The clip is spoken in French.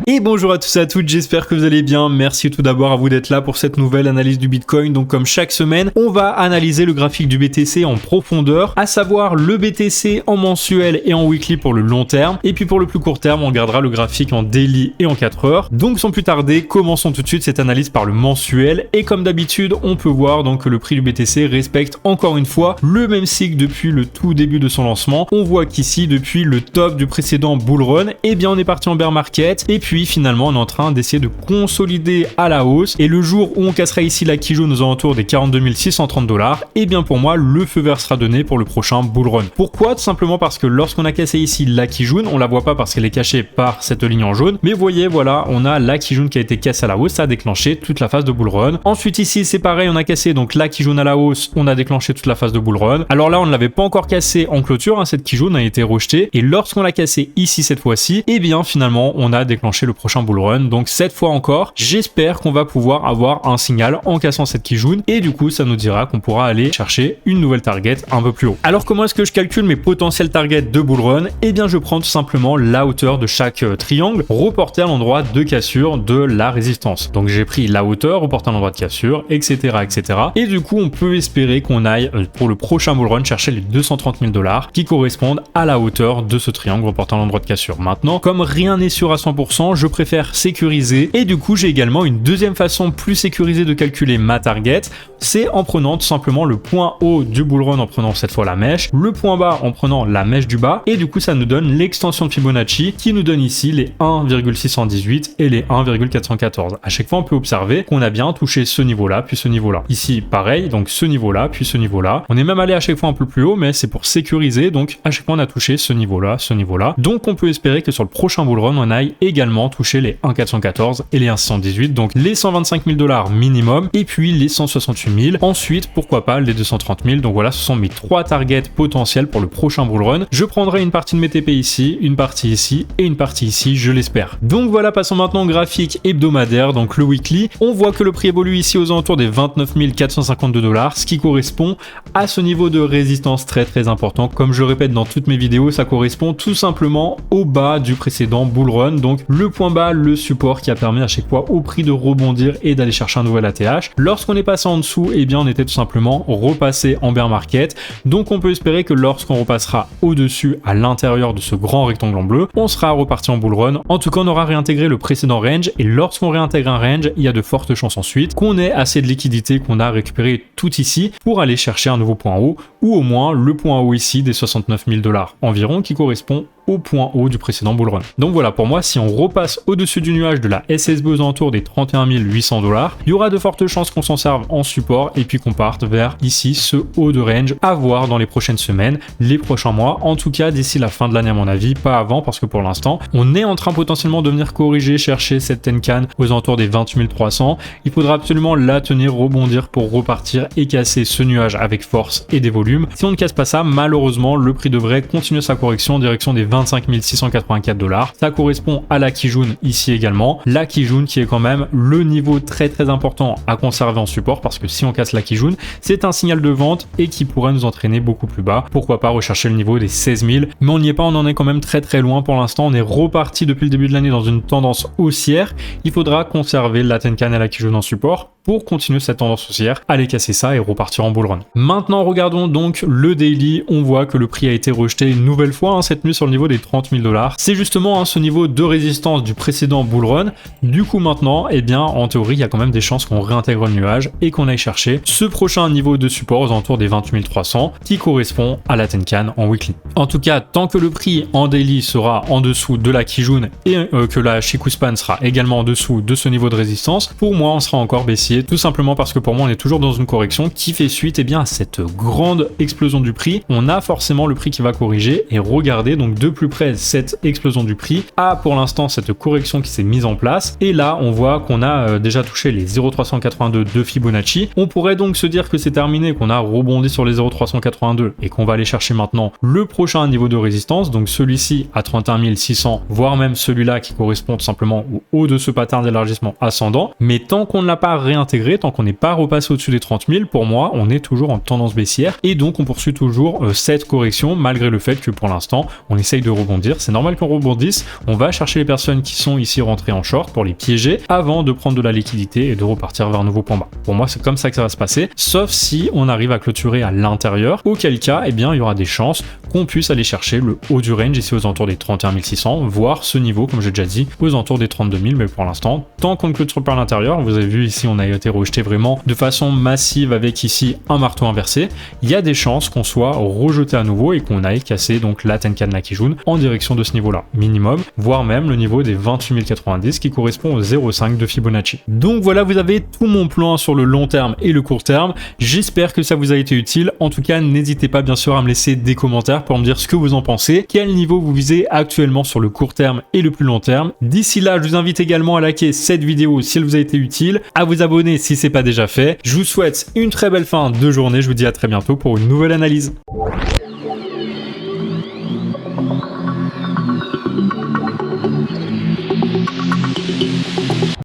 Et bonjour à tous et à toutes, j'espère que vous allez bien. Merci tout d'abord à vous d'être là pour cette nouvelle analyse du Bitcoin. Donc comme chaque semaine, on va analyser le graphique du BTC en profondeur, à savoir le BTC en mensuel et en weekly pour le long terme. Et puis pour le plus court terme, on regardera le graphique en daily et en 4 heures. Donc sans plus tarder, commençons tout de suite cette analyse par le mensuel. Et comme d'habitude, on peut voir donc que le prix du BTC respecte encore une fois le même cycle depuis le tout début de son lancement. On voit qu'ici, depuis le top du précédent bull run, eh bien on est parti en bear market. Et puis finalement on est en train d'essayer de consolider à la hausse, et le jour où on cassera ici la Kijun aux alentours des 42 630 $, et bien pour moi le feu vert sera donné pour le prochain bull run. Pourquoi? Tout simplement parce que lorsqu'on a cassé ici la Kijun, on la voit pas parce qu'elle est cachée par cette ligne en jaune, mais vous voyez, voilà, on a la Kijun qui a été cassée à la hausse, ça a déclenché toute la phase de bull run. Ensuite ici c'est pareil, on a cassé donc la Kijun à la hausse, on a déclenché toute la phase de bull run. Alors là on ne l'avait pas encore cassé en clôture, hein, cette Kijun a été rejetée, et lorsqu'on l'a cassé ici cette fois-ci, et bien finalement on a déclenché le prochain bull run. Donc cette fois encore, j'espère qu'on va pouvoir avoir un signal en cassant cette Kijun, et du coup ça nous dira qu'on pourra aller chercher une nouvelle target un peu plus haut. Alors comment est-ce que je calcule mes potentiels targets de bull run? Et bien je prends tout simplement la hauteur de chaque triangle reporté à l'endroit de cassure de la résistance. Donc j'ai pris la hauteur reportée à l'endroit de cassure, etc., etc. Et du coup on peut espérer qu'on aille pour le prochain bull run chercher les 230 000 $ qui correspondent à la hauteur de ce triangle reporté à l'endroit de cassure. Maintenant, comme rien n'est sûr à 100%, je préfère sécuriser, et du coup j'ai également une deuxième façon plus sécurisée de calculer ma target, c'est en prenant tout simplement le point haut du bull run en prenant cette fois la mèche, le point bas en prenant la mèche du bas, et du coup ça nous donne l'extension de Fibonacci qui nous donne ici les 1,618 et les 1,414. À chaque fois on peut observer qu'on a bien touché ce niveau là puis ce niveau là. Ici pareil, donc ce niveau là puis ce niveau là. On est même allé à chaque fois un peu plus haut, mais c'est pour sécuriser, donc à chaque fois on a touché ce niveau là, ce niveau là. Donc on peut espérer que sur le prochain bull run on aille également toucher les 1,414 et les 1,618, donc les 125 000 $ minimum, et puis les 168 000. Ensuite, pourquoi pas les 230 000. Donc voilà, ce sont mes 3 targets potentiels pour le prochain bull run. Je prendrai une partie de mes TP ici, une partie ici et une partie ici, je l'espère. Donc voilà, passons maintenant au graphique hebdomadaire, donc le weekly. On voit que le prix évolue ici aux alentours des 29 452 $, ce qui correspond à ce niveau de résistance très important. Comme je le répète dans toutes mes vidéos, ça correspond tout simplement au bas du précédent bull run, donc le point bas, le support qui a permis à chaque fois au prix de rebondir et d'aller chercher un nouvel ATH. Lorsqu'on est passé en dessous, eh bien on était tout simplement repassé en bear market. Donc on peut espérer que lorsqu'on repassera au-dessus à l'intérieur de ce grand rectangle en bleu, on sera reparti en bull run. En tout cas, on aura réintégré le précédent range, et lorsqu'on réintègre un range, il y a de fortes chances ensuite qu'on ait assez de liquidité, qu'on a récupéré tout ici pour aller chercher un nouveau point haut, ou au moins le point haut ici des 69 000 $ environ, qui correspond au point haut du précédent bull run. Donc voilà, pour moi, si on repasse au-dessus du nuage de la SSB aux alentours des 31 800 $, il y aura de fortes chances qu'on s'en serve en support et puis qu'on parte vers ici ce haut de range à voir dans les prochaines semaines, les prochains mois, en tout cas d'ici la fin de l'année à mon avis, pas avant, parce que pour l'instant on est en train potentiellement de venir corriger, chercher cette Tenkan aux alentours des 28 300. Il faudra absolument la tenir, rebondir pour repartir et casser ce nuage avec force et des volumes. Si on ne casse pas ça, malheureusement le prix devrait continuer sa correction en direction des 25 684 $. Ça correspond à la Kijun ici également. La Kijun qui est quand même le niveau très important à conserver en support, parce que si on casse la Kijun, c'est un signal de vente et qui pourrait nous entraîner beaucoup plus bas. Pourquoi pas rechercher le niveau des 16 000, mais on n'y est pas, on en est quand même très loin pour l'instant. On est reparti depuis le début de l'année dans une tendance haussière. Il faudra conserver la Tenkan et la Kijun en support pour continuer cette tendance haussière, aller casser ça et repartir en bull run. Maintenant, regardons donc le daily. On voit que le prix a été rejeté une nouvelle fois cette nuit sur le niveau des 30 000 $. C'est justement ce niveau de résistance du précédent bull run. Du coup maintenant, eh bien en théorie, il y a quand même des chances qu'on réintègre le nuage et qu'on aille chercher ce prochain niveau de support aux alentours des 28 300 qui correspond à la Tenkan en weekly. En tout cas, tant que le prix en daily sera en dessous de la Kijun et que la Chikou-span sera également en dessous de ce niveau de résistance, pour moi on sera encore baissier, tout simplement parce que pour moi on est toujours dans une correction qui fait suite à cette grande explosion du prix. On a forcément le prix qui va corriger, et regardez donc de plus près cette explosion du prix à pour l'instant cette correction qui s'est mise en place, et là on voit qu'on a déjà touché les 0,382 de Fibonacci. On pourrait donc se dire que c'est terminé, qu'on a rebondi sur les 0,382 et qu'on va aller chercher maintenant le prochain niveau de résistance, donc celui-ci à 31 600, voire même celui-là qui correspond tout simplement au haut de ce pattern d'élargissement ascendant. Mais tant qu'on ne l'a pas réintégré réintégrer tant qu'on n'est pas repassé au-dessus des 30 000. Pour moi, on est toujours en tendance baissière et donc on poursuit toujours cette correction malgré le fait que pour l'instant, on essaye de rebondir. C'est normal qu'on rebondisse. On va chercher les personnes qui sont ici rentrées en short pour les piéger avant de prendre de la liquidité et de repartir vers un nouveau point bas. Pour moi, c'est comme ça que ça va se passer, sauf si on arrive à clôturer à l'intérieur, auquel cas, eh bien, il y aura des chances qu'on puisse aller chercher le haut du range ici aux alentours des 31 600, voire ce niveau, comme j'ai déjà dit, aux alentours des 32 000. Mais pour l'instant, tant qu'on ne clôture pas à l'intérieur, vous avez vu ici, on a été rejeté vraiment de façon massive avec ici un marteau inversé. Il y a des chances qu'on soit rejeté à nouveau et qu'on aille casser donc la Tenkan Kijun en direction de ce niveau-là, minimum, voire même le niveau des 28 090 qui correspond au 0,5 de Fibonacci. Donc voilà, vous avez tout mon plan sur le long terme et le court terme. J'espère que ça vous a été utile. En tout cas, n'hésitez pas bien sûr à me laisser des commentaires pour me dire ce que vous en pensez, quel niveau vous visez actuellement sur le court terme et le plus long terme. D'ici là, je vous invite également à liker cette vidéo si elle vous a été utile, à vous abonner si c'est pas déjà fait. Je vous souhaite une très belle fin de journée. Je vous dis à très bientôt pour une nouvelle analyse.